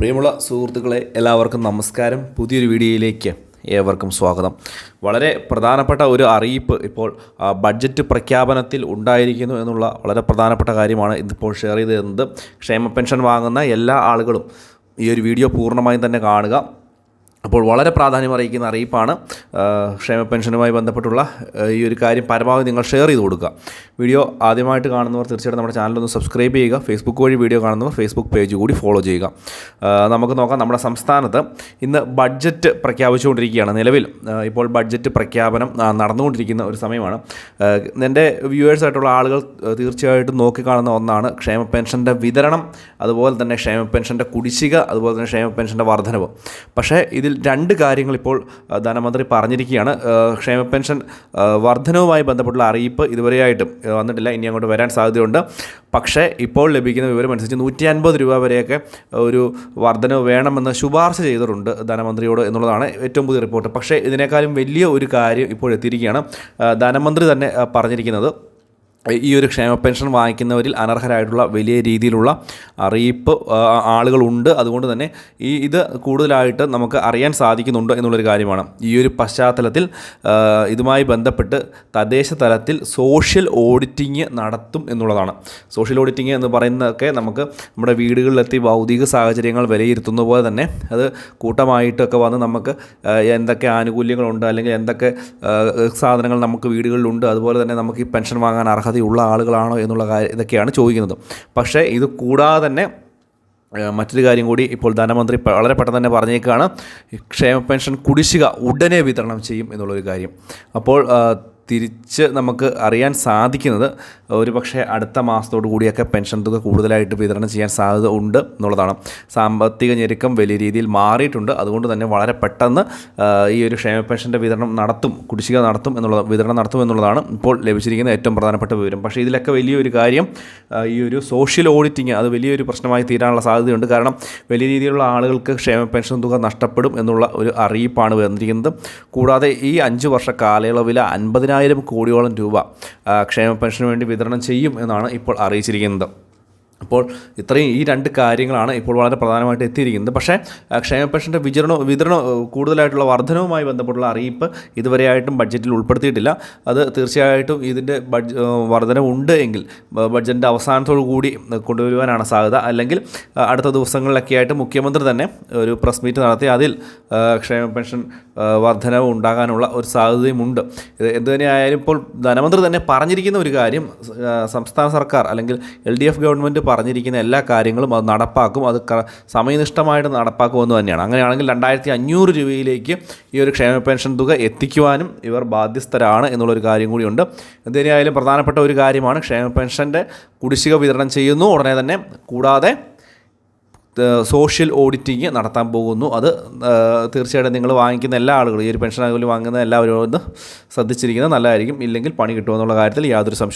പ്രിയമുള്ള സുഹൃത്തുക്കളെ, എല്ലാവർക്കും നമസ്കാരം. പുതിയൊരു വീഡിയോയിലേക്ക് ഏവർക്കും സ്വാഗതം. വളരെ പ്രധാനപ്പെട്ട ഒരു അറിയിപ്പ് ഇപ്പോൾ ബഡ്ജറ്റ് പ്രഖ്യാപനത്തിൽ ഉണ്ടായിരിക്കുന്നു എന്നുള്ള വളരെ പ്രധാനപ്പെട്ട കാര്യമാണ് ഇതിപ്പോൾ ഷെയർ ചെയ്ത് തരുന്നത്. ക്ഷേമ പെൻഷൻ വാങ്ങുന്ന എല്ലാ ആളുകളും ഈ ഒരു വീഡിയോ പൂർണ്ണമായും തന്നെ കാണുക. അപ്പോൾ വളരെ പ്രാധാന്യം അറിയിക്കുന്ന അറിയിപ്പാണ്. ക്ഷേമ പെൻഷനുമായി ബന്ധപ്പെട്ടുള്ള ഈ ഒരു കാര്യം പരമാവധി നിങ്ങൾ ഷെയർ ചെയ്ത് കൊടുക്കുക. വീഡിയോ ആദ്യമായിട്ട് കാണുന്നവർ തീർച്ചയായിട്ടും നമ്മുടെ ചാനലൊന്ന് സബ്സ്ക്രൈബ് ചെയ്യുക. ഫേസ്ബുക്ക് വഴി വീഡിയോ കാണുന്നവർ ഫേസ്ബുക്ക് പേജ് കൂടി ഫോളോ ചെയ്യുക. നമുക്ക് നോക്കാം, നമ്മുടെ സംസ്ഥാനത്ത് ഇന്ന് ബഡ്ജറ്റ് പ്രഖ്യാപിച്ചുകൊണ്ടിരിക്കുകയാണ്. നിലവിൽ ഇപ്പോൾ ബഡ്ജറ്റ് പ്രഖ്യാപനം നടന്നുകൊണ്ടിരിക്കുന്ന ഒരു സമയമാണ്. എൻ്റെ വ്യൂവേഴ്സായിട്ടുള്ള ആളുകൾ തീർച്ചയായിട്ടും നോക്കിക്കാണുന്ന ഒന്നാണ് ക്ഷേമ പെൻഷൻ്റെ വിതരണം, അതുപോലെ തന്നെ ക്ഷേമ പെൻഷൻ്റെ കുടിശ്ശിക, അതുപോലെ തന്നെ ക്ഷേമ പെൻഷൻ്റെ വർധനവ്. പക്ഷേ ഇതിൽ രണ്ട് കാര്യങ്ങൾ ഇപ്പോൾ ധനമന്ത്രി പറഞ്ഞിരിക്കുകയാണ്. ക്ഷേമ പെൻഷൻ വർധനവുമായി ബന്ധപ്പെട്ടുള്ള അറിയിപ്പ് ഇതുവരെയായിട്ടും വന്നിട്ടില്ല, ഇനി അങ്ങോട്ട് വരാൻ സാധ്യതയുണ്ട്. പക്ഷേ ഇപ്പോൾ ലഭിക്കുന്ന വിവരം അനുസരിച്ച് 150 രൂപ വരെയൊക്കെ ഒരു വർധനവ് വേണമെന്ന് ശുപാർശ ചെയ്തിട്ടുണ്ട് ധനമന്ത്രിയോട് എന്നുള്ളതാണ് ഏറ്റവും പുതിയ റിപ്പോർട്ട്. പക്ഷേ ഇതിനേക്കാളും വലിയ ഒരു കാര്യം ഇപ്പോൾ എത്തിയിരിക്കുകയാണ്. ധനമന്ത്രി തന്നെ പറഞ്ഞിരിക്കുന്നത് ഈ ഒരു ക്ഷേമ പെൻഷൻ വാങ്ങിക്കുന്നവരിൽ അനർഹരായിട്ടുള്ള വലിയ രീതിയിലുള്ള അറിയിപ്പ് ആളുകളുണ്ട്. അതുകൊണ്ട് തന്നെ ഇത് കൂടുതലായിട്ട് നമുക്ക് അറിയാൻ സാധിക്കുന്നുണ്ട് എന്നുള്ളൊരു കാര്യമാണ്. ഈ ഒരു പശ്ചാത്തലത്തിൽ ഇതുമായി ബന്ധപ്പെട്ട് തദ്ദേശ തലത്തിൽ സോഷ്യൽ ഓഡിറ്റിങ് നടത്തും എന്നുള്ളതാണ്. സോഷ്യൽ ഓഡിറ്റിങ് എന്ന് പറയുന്നതൊക്കെ നമുക്ക് നമ്മുടെ വീടുകളിലെത്തി ഭൗതിക സാഹചര്യങ്ങൾ വിലയിരുത്തുന്ന പോലെ തന്നെ അത് കൂട്ടമായിട്ടൊക്കെ വന്ന് നമുക്ക് എന്തൊക്കെ ആനുകൂല്യങ്ങളുണ്ട്, അല്ലെങ്കിൽ എന്തൊക്കെ സാധനങ്ങൾ നമുക്ക് വീടുകളിലുണ്ട്, അതുപോലെ തന്നെ നമുക്ക് ഈ പെൻഷൻ വാങ്ങാൻ അർഹത ഉള്ള ആളുകളാണോ എന്നുള്ള ഇതൊക്കെയാണ് ചോദിക്കുന്നത്. പക്ഷേ ഇത് കൂടാതെ തന്നെ മറ്റൊരു കാര്യം കൂടി ഇപ്പോൾ ധനമന്ത്രി വളരെ പെട്ടെന്ന് തന്നെ പറഞ്ഞേക്കാണ്. ക്ഷേമ പെൻഷൻ കുടിശ്ശിക ഉടനെ വിതരണം ചെയ്യും എന്നുള്ളൊരു കാര്യം. അപ്പോൾ തിരിച്ച് നമുക്ക് അറിയാൻ സാധിക്കുന്നത് ഒരു പക്ഷേ അടുത്ത മാസത്തോടു കൂടിയൊക്കെ പെൻഷൻ തുക കൂടുതലായിട്ട് വിതരണം ചെയ്യാൻ സാധ്യത ഉണ്ട് എന്നുള്ളതാണ്. സാമ്പത്തിക ഞെരുക്കം വലിയ രീതിയിൽ മാറിയിട്ടുണ്ട്. അതുകൊണ്ട് തന്നെ വളരെ പെട്ടെന്ന് ഈ ഒരു ക്ഷേമ പെൻഷൻ്റെ വിതരണം വിതരണം നടത്തും എന്നുള്ളതാണ് ഇപ്പോൾ ലഭിച്ചിരിക്കുന്ന ഏറ്റവും പ്രധാനപ്പെട്ട വിവരം. പക്ഷേ ഇതിലൊക്കെ വലിയൊരു കാര്യം ഈ ഒരു സോഷ്യൽ ഓഡിറ്റിങ് അത് വലിയൊരു പ്രശ്നമായി തീരാനുള്ള സാധ്യതയുണ്ട്. കാരണം വലിയ രീതിയിലുള്ള ആളുകൾക്ക് ക്ഷേമ പെൻഷൻ തുക നഷ്ടപ്പെടും എന്നുള്ള ഒരു അറിയിപ്പാണ് വന്നിരിക്കുന്നത്. കൂടാതെ ഈ 5 വർഷ കാലയളവിൽ 50,000 കോടിയോളം രൂപ ക്ഷേമ പെൻഷന് വേണ്ടി വിതരണം ചെയ്യും എന്നാണ് ഇപ്പോൾ അറിയിച്ചിരിക്കുന്നത്. അപ്പോൾ ഇത്രയും ഈ രണ്ട് കാര്യങ്ങളാണ് ഇപ്പോൾ വളരെ പ്രധാനമായിട്ട് എത്തിയിരിക്കുന്നത്. പക്ഷേ ക്ഷേമ പെൻഷൻ്റെ വിതരണം കൂടുതലായിട്ടുള്ള വർധനവുമായി ബന്ധപ്പെട്ടുള്ള അറിയിപ്പ് ഇതുവരെയായിട്ടും ബഡ്ജറ്റിൽ ഉൾപ്പെടുത്തിയിട്ടില്ല. അത് തീർച്ചയായിട്ടും ഇതിൻ്റെ വർധനവ് ഉണ്ട് എങ്കിൽ ബഡ്ജറ്റിൻ്റെ അവസാനത്തോടു കൂടി കൊണ്ടുവരുവാനാണ് സാധ്യത. അല്ലെങ്കിൽ അടുത്ത ദിവസങ്ങളിലൊക്കെ ആയിട്ട് മുഖ്യമന്ത്രി തന്നെ ഒരു പ്രസ് മീറ്റ് നടത്തി അതിൽ ക്ഷേമ പെൻഷൻ വർധനവ് ഉണ്ടാകാനുള്ള ഒരു സാധ്യതയുമുണ്ട്. ഇത് എന്തുതന്നെയായാലും ഇപ്പോൾ ധനമന്ത്രി തന്നെ പറഞ്ഞിരിക്കുന്ന ഒരു കാര്യം, സംസ്ഥാന സർക്കാർ അല്ലെങ്കിൽ LDF ഗവൺമെൻറ് പറഞ്ഞിരിക്കുന്ന എല്ലാ കാര്യങ്ങളും അത് നടപ്പാക്കും, അത് സമയനിഷ്ഠമായിട്ട് നടപ്പാക്കുമെന്ന് തന്നെയാണ്. അങ്ങനെയാണെങ്കിൽ 2,500 രൂപയിലേക്ക് ഈ ഒരു ക്ഷേമ പെൻഷൻ തുക എത്തിക്കുവാനും ഇവർ ബാധ്യസ്ഥരാണ് എന്നുള്ളൊരു കാര്യം കൂടിയുണ്ട്. എന്തിനായാലും പ്രധാനപ്പെട്ട ഒരു കാര്യമാണ് ക്ഷേമ പെൻഷൻ്റെ കുടിശ്ശിക വിതരണം ചെയ്യുന്നു ഉടനെ തന്നെ. കൂടാതെ സോഷ്യൽ ഓഡിറ്റിങ് നടത്താൻ പോകുന്നു. അത് തീർച്ചയായിട്ടും നിങ്ങൾ വാങ്ങിക്കുന്ന എല്ലാ ആളുകളും, ഈ ഒരു പെൻഷൻ ആനുകൂല്യം വാങ്ങുന്ന എല്ലാവരും ഒന്ന് ശ്രദ്ധിച്ചിരിക്കുന്നത് നല്ലതായിരിക്കും. ഇല്ലെങ്കിൽ പണി കിട്ടുമെന്നുള്ള കാര്യത്തിൽ യാതൊരു സംശയവും